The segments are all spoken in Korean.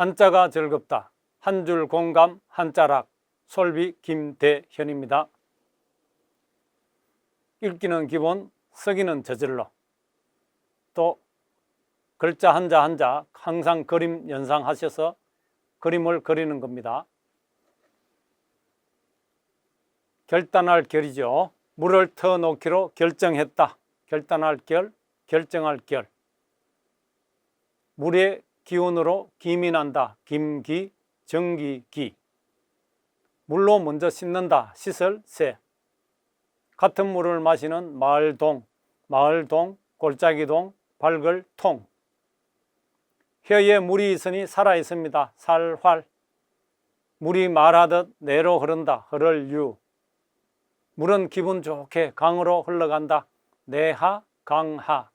한자가 즐겁다. 한 줄 공감 한자락. 솔비 김대현입니다. 읽기는 기본, 쓰기는 저절로. 또 글자 한자 한자 항상 그림 연상하셔서 그림을 그리는 겁니다. 결단할 결이죠. 물을 터놓기로 결정했다. 결단할 결, 결정할 결. 물의 기운으로 김이 난다. 김기, 정기기. 물로 먼저 씻는다. 씻을 새. 같은 물을 마시는 마을동, 마을동, 골짜기동, 밝을 통. 혀에 물이 있으니 살아 있습니다. 살활. 물이 말하듯 내로 흐른다. 흐를 유. 물은 기분 좋게 강으로 흘러간다. 내하, 강하.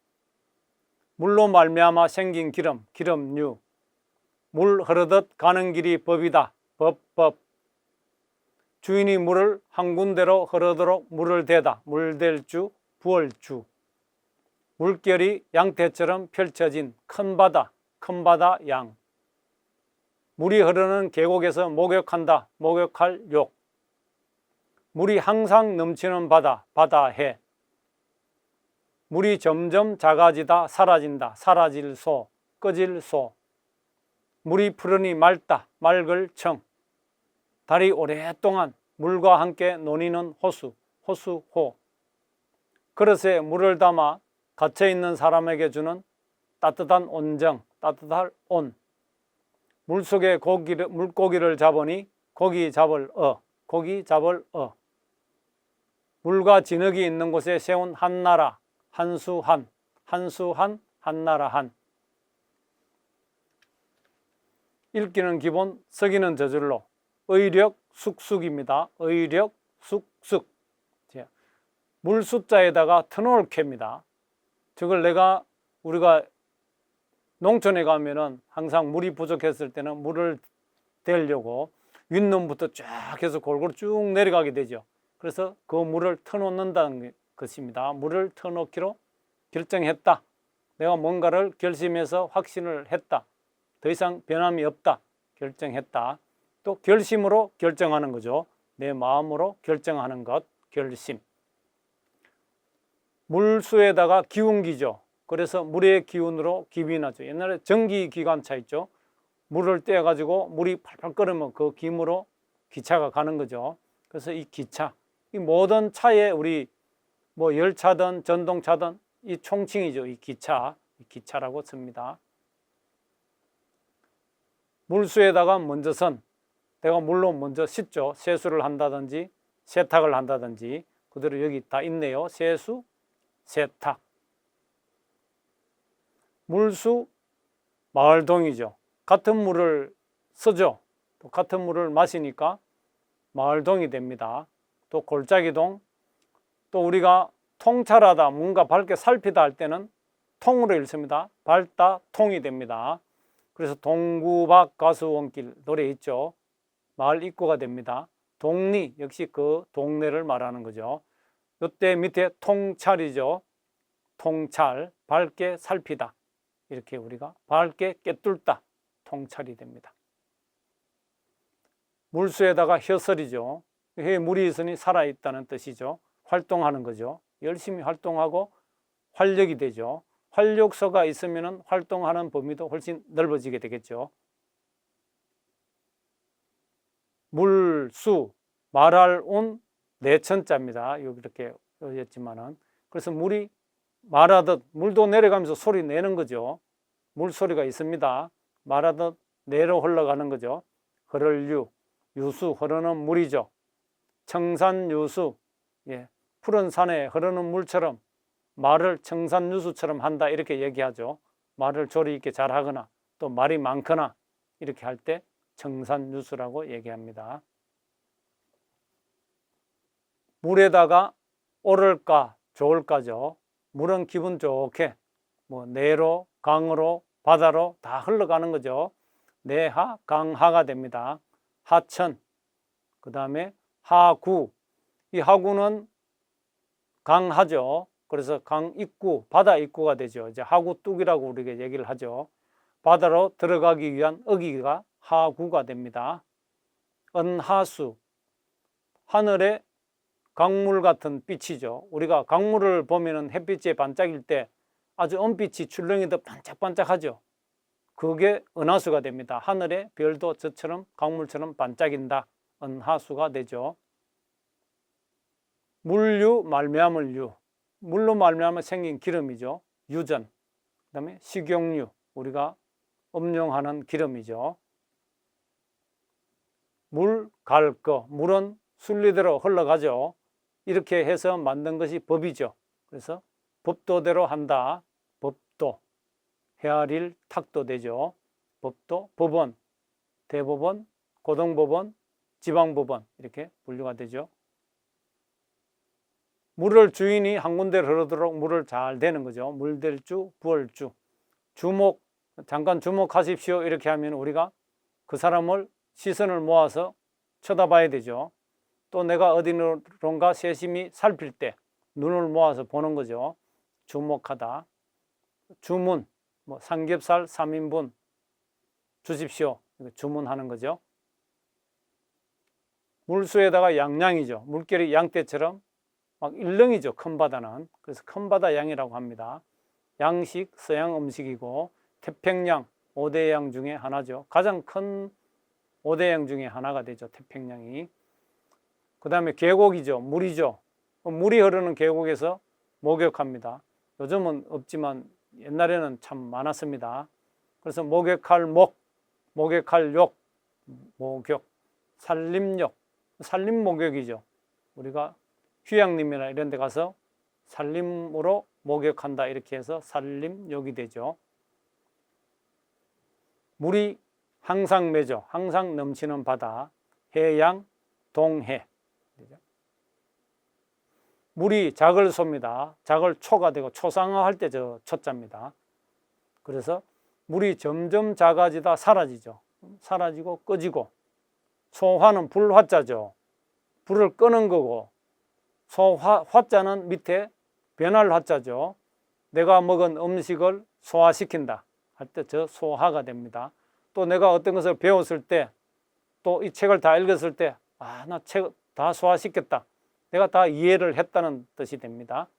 물로 말미암아 생긴 기름, 기름류. 물 흐르듯 가는 길이 법이다. 법. 주인이 물을 한 군데로 흐르도록 물을 대다. 물댈 주, 부을 주. 물결이 양태처럼 펼쳐진 큰 바다, 큰 바다 양. 물이 흐르는 계곡에서 목욕한다. 목욕할 욕. 물이 항상 넘치는 바다, 바다해. 물이 점점 작아지다. 사라진다. 사라질 소, 꺼질 소. 물이 푸르니 맑다. 맑을 청. 달이 오랫동안 물과 함께 논이는 호수, 호수호. 그릇에 물을 담아 갇혀있는 사람에게 주는 따뜻한 온정, 따뜻할 온. 물속에 물고기를 잡으니 고기 잡을 고기 잡을 물과 진흙이 있는 곳에 세운 한나라, 한수한, 한수한, 한나라 한. 읽기는 기본, 쓰기는 저절로. 의력 숙숙입니다. 의력 숙숙. 물 숫자에다가 터놓을게입니다. 저걸 우리가 농촌에 가면은 항상 물이 부족했을 때는 물을 대려고 윗놈부터 쫙 해서 골고루 쭉 내려가게 되죠. 그래서 그 물을 터놓는다는 것입니다. 물을 터놓기로 결정했다. 내가 뭔가를 결심해서 확신을 했다. 더 이상 변함이 없다. 결정했다. 또 결심으로 결정하는 거죠. 내 마음으로 결정하는 것, 결심. 물수에다가 기운기죠. 그래서 물의 기운으로 기빈하죠. 옛날에 전기기관차 있죠. 물을 떼가지고 물이 팔팔 끓으면 그 김으로 기차가 가는 거죠. 그래서 이 기차, 이 모든 차에 우리 뭐 열차든 전동차든 이 총칭이죠. 이 기차, 기차라고 씁니다. 물수에다가 먼저 내가 물로 먼저 씻죠. 세수를 한다든지 세탁을 한다든지. 그대로 여기 다 있네요. 세수, 세탁. 물수, 마을동이죠. 같은 물을 쓰죠. 또 같은 물을 마시니까 마을동이 됩니다. 또 골짜기동, 또 우리가 통찰하다, 뭔가 밝게 살피다 할 때는 통으로 읽습니다. 밝다, 통이 됩니다. 그래서 동구박 가수원길 노래 있죠. 마을 입구가 됩니다. 동리, 역시 그 동네를 말하는 거죠. 이때 밑에 통찰이죠. 통찰, 밝게 살피다. 이렇게 우리가 밝게 꿰뚫다. 통찰이 됩니다. 물수에다가 혀설이죠. 혀에 물이 있으니 살아있다는 뜻이죠. 활동하는 거죠. 열심히 활동하고 활력이 되죠. 활력소가 있으면 활동하는 범위도 훨씬 넓어지게 되겠죠. 물수, 말할 운 내천자입니다. 여기 이렇게 여겼지만은. 그래서 물이 말하듯 물도 내려가면서 소리 내는 거죠. 물소리가 있습니다. 말하듯 내려 흘러가는 거죠. 흐를 유, 유수, 흐르는 물이죠. 청산유수, 푸른 산에 흐르는 물처럼 말을 청산유수처럼 한다 이렇게 얘기하죠. 말을 조리 있게 잘하거나 또 말이 많거나 이렇게 할 때 청산유수라고 얘기합니다. 물에다가 오를까 좋을까죠. 물은 기분 좋게 뭐 내로, 강으로, 바다로 다 흘러가는 거죠. 내하, 강하가 됩니다. 하천, 그 다음에 하구. 이 하구는 강하죠. 그래서 강 입구, 바다 입구가 되죠. 이제 하구 뚝이라고 우리가 얘기를 하죠. 바다로 들어가기 위한 어기가 하구가 됩니다. 은하수, 하늘의 강물 같은 빛이죠. 우리가 강물을 보면은 햇빛에 반짝일 때 아주 은빛이 출렁이듯 반짝반짝하죠. 그게 은하수가 됩니다. 하늘의 별도 저처럼 강물처럼 반짝인다. 은하수가 되죠. 물류, 말미암을 유. 물로 말미암아 생긴 기름이죠. 유전. 그 다음에 식용유, 우리가 음용하는 기름이죠. 물, 갈 거. 물은 순리대로 흘러가죠. 이렇게 해서 만든 것이 법이죠. 그래서 법도대로 한다. 법도. 헤아릴 탁도 되죠. 법도, 법원, 대법원, 고등법원, 지방법원 이렇게 분류가 되죠. 물을 주인이 한 군데로 흐르도록 물을 잘 대는 거죠. 물댈 주, 부을 주. 주목, 잠깐 주목하십시오 이렇게 하면 우리가 그 사람을 시선을 모아서 쳐다봐야 되죠. 또 내가 어디론가 세심히 살필 때 눈을 모아서 보는 거죠. 주목하다. 주문, 뭐 삼겹살 3인분 주십시오. 주문하는 거죠. 물수에다가 양양이죠. 물결이 양떼처럼 막 일렁이죠. 큰 바다는. 그래서 큰 바다 양이라고 합니다. 양식, 서양 음식이고 태평양 5대 양 중에 하나죠. 가장 큰 5대 양 중에 하나가 되죠. 태평양이. 그 다음에 계곡이죠. 물이죠. 물이 흐르는 계곡에서 목욕합니다. 요즘은 없지만 옛날에는 참 많았습니다. 그래서 목욕할 목, 목욕할 욕, 목욕, 산림욕, 산림목욕이죠. 우리가 휴양림이나 이런 데 가서 산림으로 목욕한다 이렇게 해서 산림욕이 되죠. 물이 항상 매죠. 항상 넘치는 바다, 해양, 동해. 물이 작을 소입니다. 작을 초가 되고 초상화할 때 저 초자입니다. 그래서 물이 점점 작아지다 사라지죠. 사라지고 꺼지고. 소화는 불화자죠. 불을 끄는 거고 화자는 밑에 변할 화자죠. 내가 먹은 음식을 소화시킨다 할 때 저 소화가 됩니다. 또 내가 어떤 것을 배웠을 때 또 이 책을 다 읽었을 때 나 책 다 소화시켰다. 내가 다 이해를 했다는 뜻이 됩니다.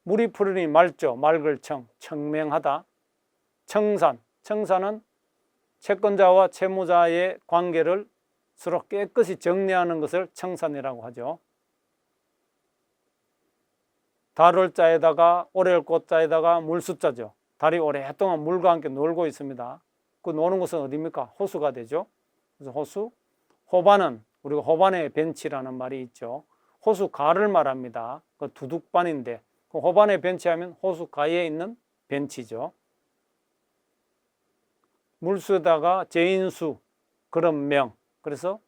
물이 푸르니 맑죠. 맑을 청, 청명하다. 청산, 청산은 채권자와 채무자의 관계를 서로 깨끗이 정리하는 것을 청산이라고 하죠. 달을 자에다가 오래를 꽃자에다가 물숫자죠. 달이 오랫동안 물과 함께 놀고 있습니다. 그 노는 곳은 어디입니까? 호수가 되죠. 그래서 호수, 호반은 우리가 호반의 벤치라는 말이 있죠. 호수가를 말합니다. 그 두둑반인데 그 호반의 벤치하면 호수가에 있는 벤치죠. 물수에다가 제인수, 그릇명. 그래서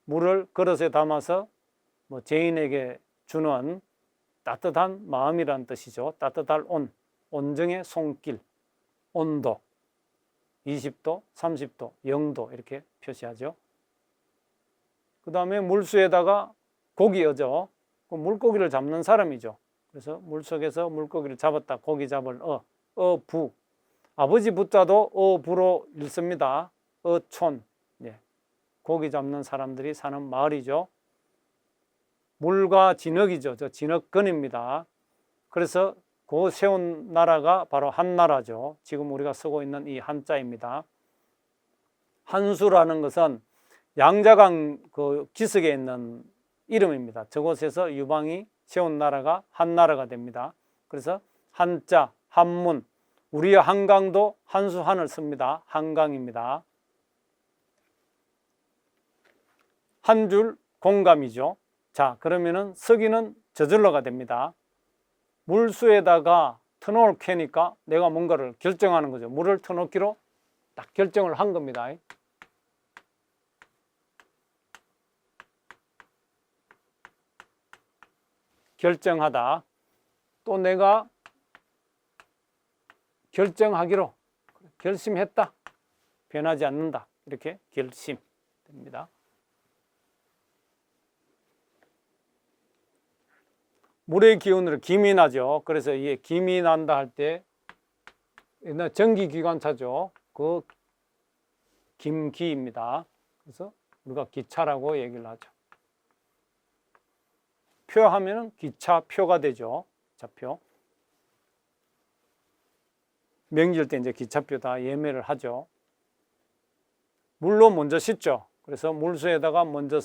물을 그릇에 담아서 제인에게 주는 따뜻한 마음이란 뜻이죠. 따뜻할 온, 온정의 손길, 온도, 20도, 30도, 0도 이렇게 표시하죠. 그 다음에 물수에다가 고기어죠. 물고기를 잡는 사람이죠. 그래서 물속에서 물고기를 잡았다. 고기 잡을 어부. 아버지 부자도 어부로 읽습니다. 어촌. 예. 고기 잡는 사람들이 사는 마을이죠. 물과 진흙이죠. 저 진흙근입니다. 그래서 그 세운 나라가 바로 한나라죠. 지금 우리가 쓰고 있는 이 한자입니다. 한수라는 것은 양자강 그 기슭에 있는 이름입니다. 저곳에서 유방이 세운 나라가 한나라가 됩니다. 그래서 한자, 한문, 우리의 한강도 한수한을 씁니다. 한강입니다. 한 줄 공감이죠. 자, 그러면은 서기는 저절로가 됩니다. 물수에다가 터놓을 캐니까 내가 뭔가를 결정하는 거죠. 물을 터놓기로 딱 결정을 한 겁니다. 결정하다. 또 내가 결정하기로 결심했다. 변하지 않는다. 이렇게 결심됩니다. 물의 기운으로 김이 나죠. 그래서 이게 김이 난다 할 때 옛날 전기기관차죠. 그 김기입니다. 그래서 우리가 기차라고 얘기를 하죠. 표하면은 기차표가 되죠. 기차표. 명절 때 이제 기차표 다 예매를 하죠. 물로 먼저 씻죠. 그래서 물수에다가 먼저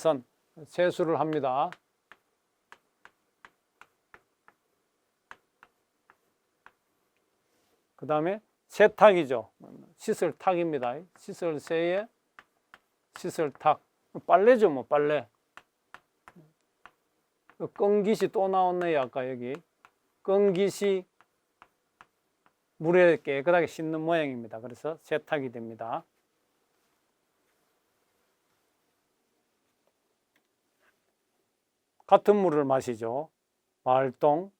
세수를 합니다. 그 다음에 세탁이죠. 씻을 탁입니다. 씻을 세에 씻을 탁. 빨래죠, 뭐 빨래. 끈깃이 또 나왔네요. 아까 여기 끈깃이 물에 깨끗하게 씻는 모양입니다. 그래서 세탁이 됩니다. 같은 물을 마시죠. 마을동,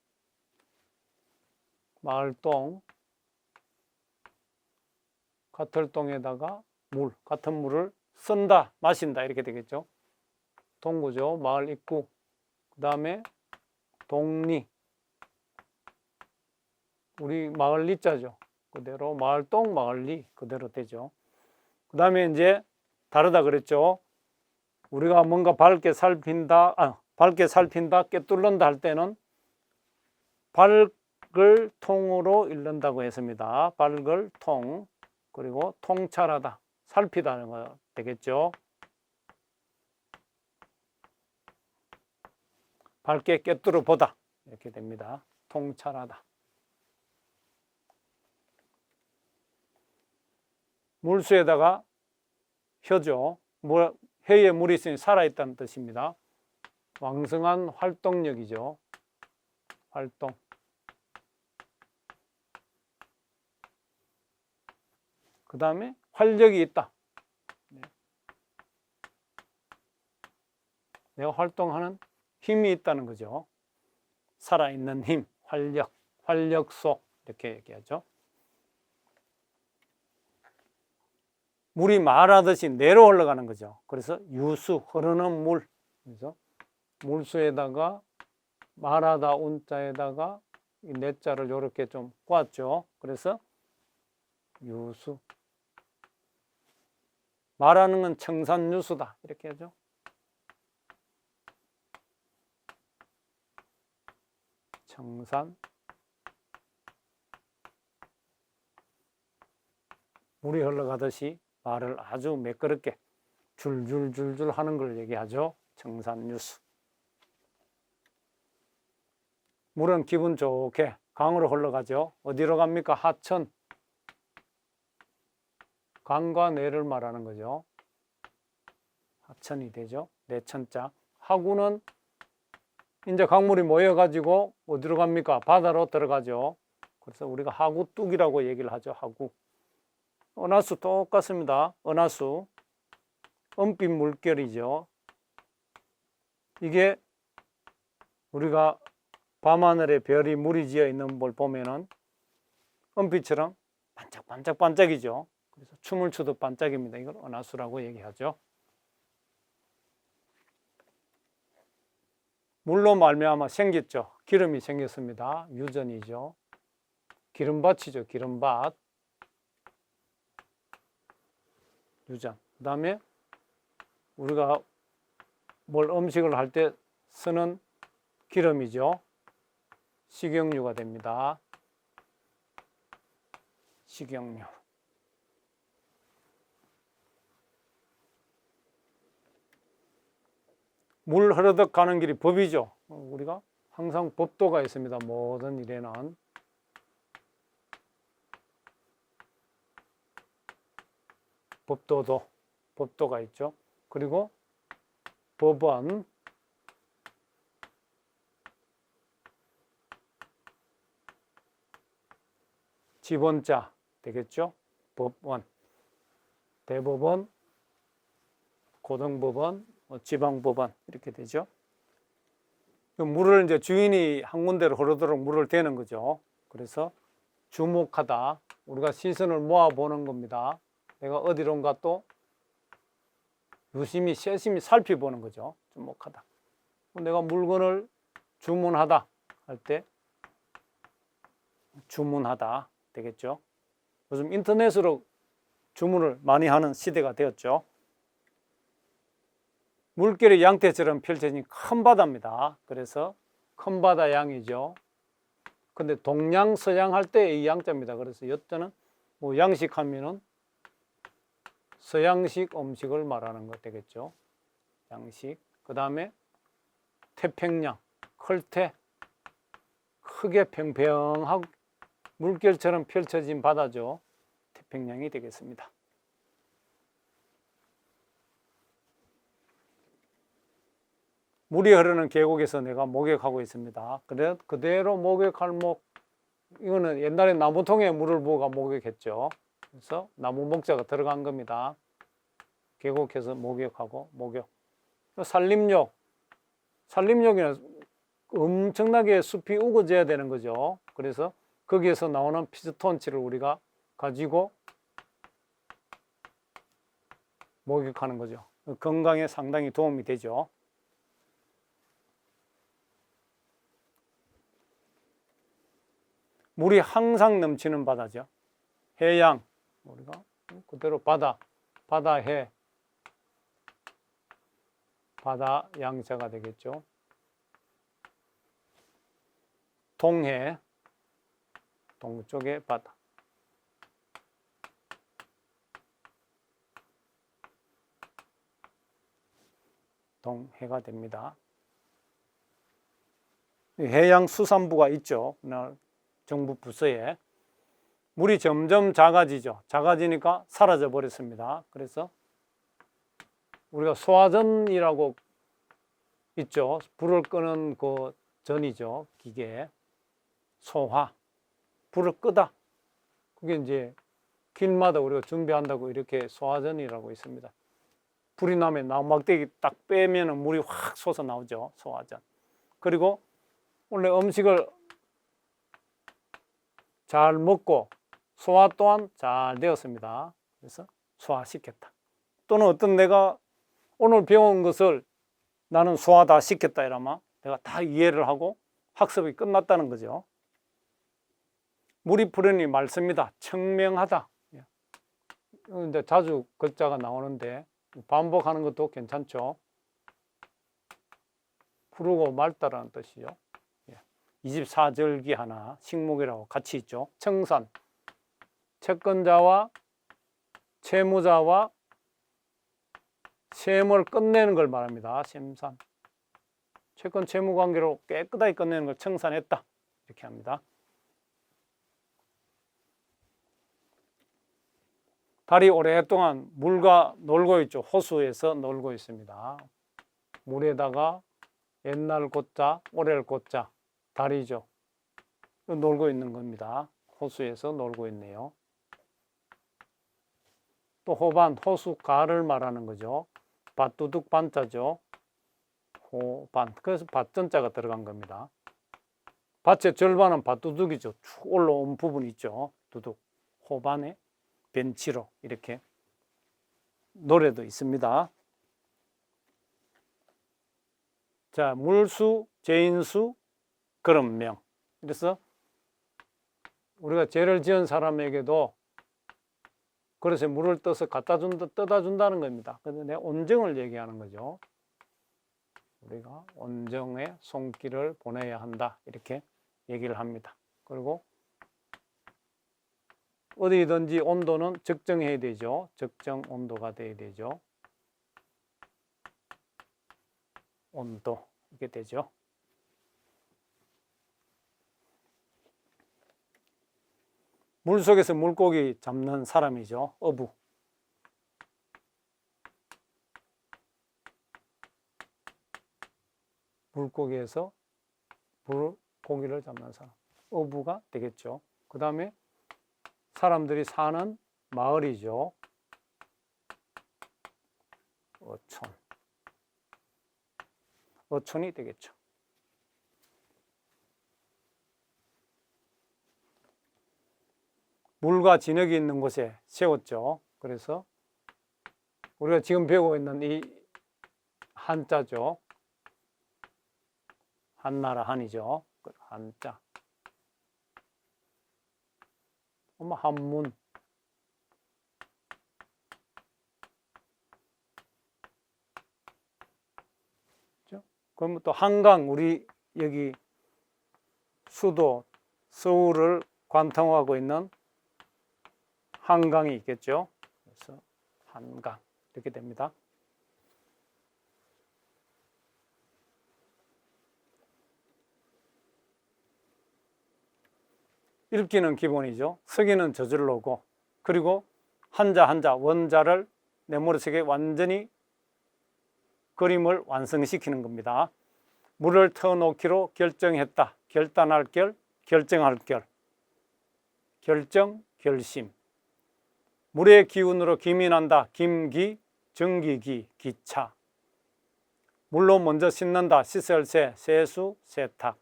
가틀동에다가 물, 같은 물을 쓴다, 마신다 이렇게 되겠죠. 동구죠. 마을 입구. 그 다음에 동리, 우리 마을 리자죠. 그대로 마을동, 마을리 그대로 되죠. 그 다음에 이제 다르다 그랬죠. 우리가 뭔가 밝게 살핀다, 꿰뚫는다 할 때는 밝을 통으로 읽는다고 했습니다. 밝을 통, 그리고 통찰하다, 살피다는 거 되겠죠. 밝게 꿰뚫어 보다 이렇게 됩니다. 통찰하다. 물수에다가 혀죠. 혀에 물이 있으니 살아있다는 뜻입니다. 왕성한 활동력이죠. 활동. 그 다음에 활력이 있다. 내가 활동하는 힘이 있다는 거죠. 살아있는 힘, 활력, 활력소 이렇게 얘기하죠. 물이 말하듯이 내려 올라가는 거죠. 그래서 유수, 흐르는 물. 그래서 물수에다가 말하다 운자에다가 이 내자를 이렇게 좀 꽈죠. 그래서 유수. 말하는 건 청산유수다 이렇게 하죠. 청산. 물이 흘러가듯이 말을 아주 매끄럽게 줄줄줄줄 하는 걸 얘기하죠. 청산유수. 물은 기분 좋게 강으로 흘러가죠. 어디로 갑니까? 하천. 강과 내를 말하는 거죠. 하천이 되죠. 내천자. 하구는 이제 강물이 모여가지고 어디로 갑니까? 바다로 들어가죠. 그래서 우리가 하구뚝이라고 얘기를 하죠. 하구. 은하수 똑같습니다. 은하수. 은빛 물결이죠. 이게 우리가 밤하늘에 별이 물이 지어 있는 걸 보면은 은빛처럼 반짝반짝반짝이죠. 그래서 춤을 추듯 반짝입니다. 이걸 은하수라고 얘기하죠. 물로 말미암아 생겼죠. 기름이 생겼습니다. 유전이죠. 기름밭이죠. 기름밭. 유전. 그 다음에 우리가 뭘 음식을 할 때 쓰는 기름이죠. 식용유가 됩니다. 식용유. 물 흐르듯 가는 길이 법이죠. 우리가 항상 법도가 있습니다. 모든 일에는. 법도가 있죠. 그리고 법원, 지번자 되겠죠. 법원, 대법원, 고등법원, 지방법원 이렇게 되죠. 물을 이제 주인이 한 군데로 흐르도록 물을 대는 거죠. 그래서 주목하다. 우리가 시선을 모아보는 겁니다. 내가 어디론가 또 유심히 세심히 살펴보는 거죠. 주목하다. 내가 물건을 주문하다 할 때 주문하다 되겠죠. 요즘 인터넷으로 주문을 많이 하는 시대가 되었죠. 물결이 양떼처럼 펼쳐진 큰 바다입니다. 그래서 큰 바다 양이죠. 근데 동양 서양 할 때 이 양자입니다. 그래서 여자는 뭐 양식하면은 서양식 음식을 말하는 것 되겠죠. 양식. 그 다음에 태평양, 클테, 크게 평평하고 물결처럼 펼쳐진 바다죠. 태평양이 되겠습니다. 물이 흐르는 계곡에서 내가 목욕하고 있습니다. 그래 그대로 목욕할 이거는 옛날에 나무통에 물을 부어가 목욕했죠. 그래서 나무 목자가 들어간 겁니다. 계곡에서 목욕하고 목욕. 산림욕에는 엄청나게 숲이 우거져야 되는 거죠. 그래서 거기에서 나오는 피스톤치를 우리가 가지고 목욕하는 거죠. 건강에 상당히 도움이 되죠. 물이 항상 넘치는 바다죠. 해양, 우리가 그대로 바다해, 바다 양자가 되겠죠. 동해, 동쪽의 바다. 동해가 됩니다. 해양수산부가 있죠. 정부 부서에. 물이 점점 작아지죠. 작아지니까 사라져 버렸습니다. 그래서 우리가 소화전이라고 있죠. 불을 끄는 그 전이죠. 기계. 소화. 불을 끄다. 그게 이제 길마다 우리가 준비한다고 이렇게 소화전이라고 있습니다. 불이 나면 나무막대기 딱 빼면 물이 확 솟아 나오죠. 소화전. 그리고 원래 음식을 잘 먹고 소화 또한 잘 되었습니다. 그래서 소화시켰다. 또는 어떤 내가 오늘 배운 것을 나는 소화 다 시켰다 이러면 내가 다 이해를 하고 학습이 끝났다는 거죠. 물이 푸르니 맑습니다. 청명하다. 이제 자주 글자가 나오는데 반복하는 것도 괜찮죠. 푸르고 맑다라는 뜻이죠. 24절기 하나 식목이라고 같이 있죠. 청산, 채권자와 채무자와 셈을 끝내는 걸 말합니다. 셈산. 채권 채무 관계로 깨끗하게 끝내는 걸 청산했다. 이렇게 합니다. 달이 오랫동안 물과 놀고 있죠. 호수에서 놀고 있습니다. 물에다가 옛날 고자, 올해를 고자, 달이죠. 놀고 있는 겁니다. 호수에서 놀고 있네요. 또 호반, 호수가를 말하는 거죠. 밭두둑 반자죠. 호반. 그래서 밭전자가 들어간 겁니다. 밭의 절반은 밭두둑이죠. 쭉 올라온 부분이 있죠. 두둑. 호반에 벤치로 이렇게 노래도 있습니다. 자, 물수, 제인수, 그릇명. 그래서 우리가 죄를 지은 사람에게도 그릇에 물을 떠서 떠다 준다는 겁니다. 그래서 내 온정을 얘기하는 거죠. 우리가 온정의 손길을 보내야 한다. 이렇게 얘기를 합니다. 그리고 어디든지 온도는 적정해야 되죠. 적정 온도가 돼야 되죠. 온도 이렇게 되죠. 물속에서 물고기 잡는 사람이죠. 어부. 물고기에서 물고기를 잡는 사람. 어부가 되겠죠. 그 다음에 사람들이 사는 마을이죠. 어촌. 어촌이 되겠죠. 물과 진흙이 있는 곳에 세웠죠. 그래서 우리가 지금 배우고 있는 이 한자죠. 한나라 한이죠. 한자. 한문, 그럼 또 한강, 우리 여기 수도 서울을 관통하고 있는 한강이 있겠죠. 그래서 한강 이렇게 됩니다. 읽기는 기본이죠. 쓰기는 저절로고, 그리고 한자 원자를 내 머릿속에 완전히 그림을 완성시키는 겁니다. 물을 터놓기로 결정했다. 결단할 결, 결정할 결. 결정, 결심. 물의 기운으로 김이 난다. 김기, 정기기, 기차. 물로 먼저 씻는다. 씻을 새, 세수, 세탁.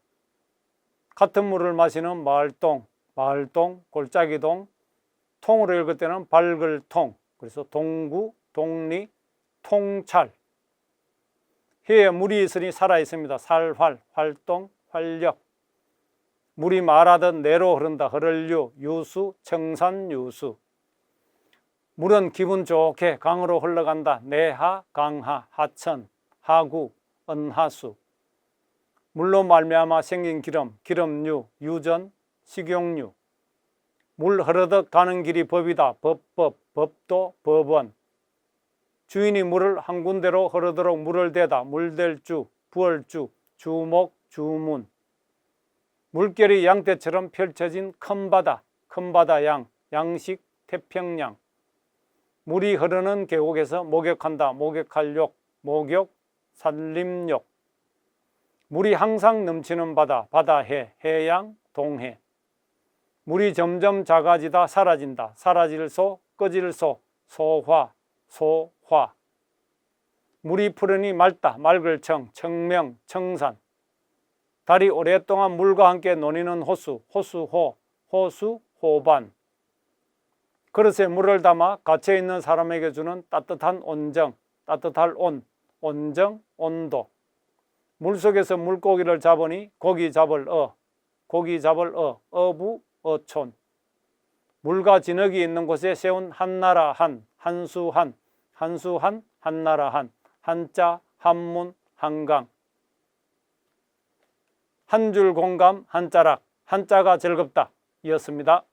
같은 물을 마시는 마을동, 마을동, 골짜기동. 통으로 읽을 때는 발글통. 그래서 동구, 동리, 통찰. 해에 물이 있으니 살아 있습니다. 살활, 활동, 활력. 물이 말하듯 내로 흐른다. 흐를유, 유수, 청산유수. 물은 기분 좋게 강으로 흘러간다. 내하, 강하, 하천, 하구, 은하수. 물로 말미암아 생긴 기름, 기름류, 유전, 식용유. 물 흐르듯 가는 길이 법이다. 법법, 법도, 법원. 주인이 물을 한 군데로 흐르도록 물을 대다. 물댈 주, 부얼 주, 주목, 주문. 물결이 양떼처럼 펼쳐진 큰 바다, 큰 바다 양, 양식, 태평양. 물이 흐르는 계곡에서 목욕한다. 목욕할 욕, 목욕, 산림욕. 물이 항상 넘치는 바다, 바다해, 해양, 동해. 물이 점점 작아지다. 사라진다. 사라질 소, 꺼질 소, 소화, 소화. 물이 푸르니 맑다. 맑을 청, 청명, 청산. 달이 오랫동안 물과 함께 논이는 호수, 호수호, 호수, 호반. 그릇에 물을 담아 갇혀있는 사람에게 주는 따뜻한 온정, 따뜻할 온, 온정, 온도. 물속에서 물고기를 잡으니 고기 잡을 고기 잡을 어부, 어촌. 물과 진흙이 있는 곳에 세운 한나라 한, 한수 한, 한수 한, 한나라 한, 한자, 한문, 한강. 한 줄 공감, 한자락, 한자가 즐겁다 이었습니다.